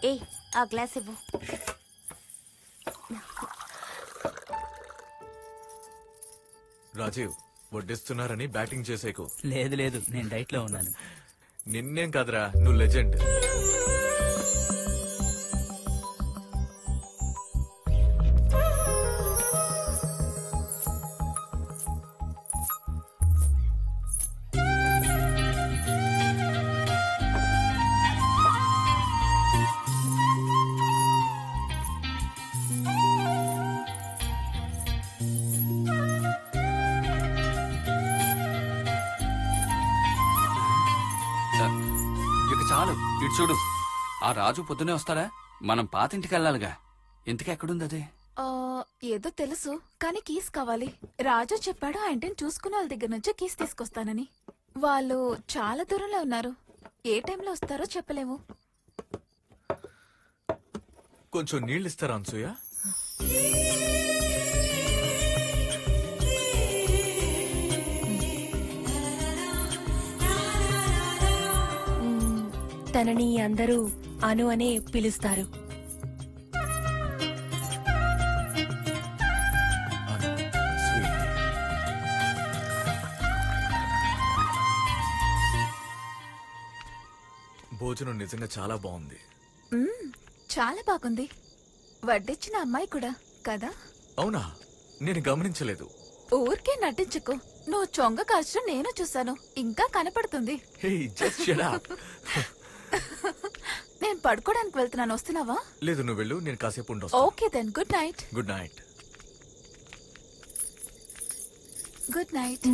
ఏ ఆ గ్లాస్ ఇవ్వు. రాజీవ్, వడ్డిస్తున్నారని బ్యాటింగ్ చేసేకు. లేదు లేదు, నేను డైట్ లో ఉన్నాను. నిన్నేం కాదురా, నువ్వు లెజెండ్. చాలు, ఇటు చూడు. ఆ రాజు పొద్దునే వస్తాడా? మనం పాతింటికి వెళ్ళాలిగా. ఇంతకీ ఎక్కడుంది అది? ఏదో తెలుసు, కానీ కీస్ కావాలి. రాజు చెప్పాడు ఆ ఇంటిని చూసుకున్న వాళ్ళ దగ్గర నుంచి కీస్ తీసుకొస్తానని. వాళ్ళు చాలా దూరంలో ఉన్నారు. ఏ టైంలో వస్తారో చెప్పలేము. కొంచెం నీళ్ళు ఇస్తారా అనసూయ? తనని అందరూ అను అనే పిలుస్తారు. భోజనం నిజంగా చాలా బాగుంది. చాలా బాగుంది. వడ్డిచ్చిన అమ్మాయి కూడా కదా? అవునా? నేను గమనించలేదు. ఊరికే నటించుకో. నువ్వు చొంగ కాల్చడం నేను చూసాను, ఇంకా కనపడుతుంది. నేను పడుకోవడానికి వెళ్తున్నాను, వస్తున్నావా? లేదు, నువ్వు వెళ్ళు, నేను కాసేపు ఉండొస్తా. Okay then, good night. Good night. Good night.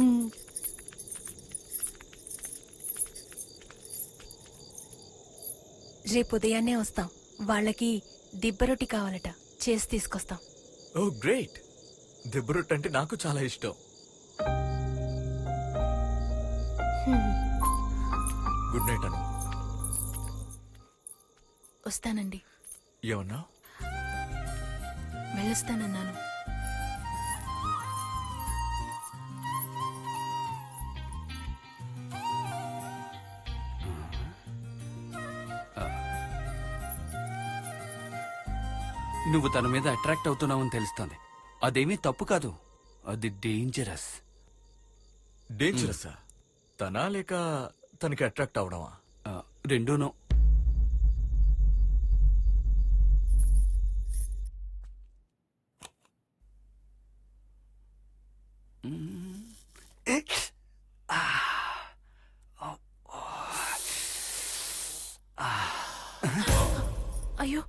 రేపు ఉదయాన్నే వస్తాం. వాళ్ళకి దిబ్బరొట్టి కావాలట, చేసి తీసుకొస్తాం. ఓ గ్రేట్. దిబ్బరొట్టి అంటే నాకు చాలా ఇష్టం. గుడ్ నైట్ అను. వస్తానండి. ఏమన్నా? వెళ్ళొస్తానన్నాను. నువ్వు తన మీద అట్రాక్ట్ అవుతున్నావని తెలుస్తోంది. అదేమీ తప్పు కాదు, అది డేంజరస్. డేంజరసా? తనా లేక తనకి అట్రాక్ట్ అవడమా? రెండూనూ. అయ్యో,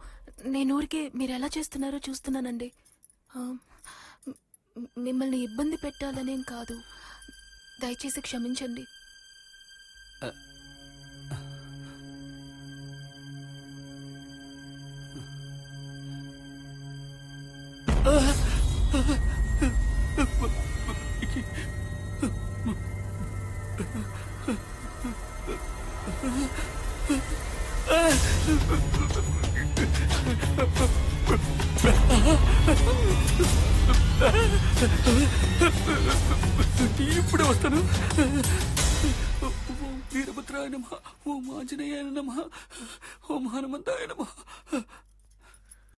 నేను ఊరికే మీరు ఎలా చేస్తున్నారో చూస్తున్నానండి. మిమ్మల్ని ఇబ్బంది పెట్టాలనేం కాదు, దయచేసి క్షమించండి. ఇప్పుడే వస్తాను. ఓం వీరభద్రాయ నమః, ఓం ఆంజనేయాయ నమః, ఓం హనుమంతాయ నమః.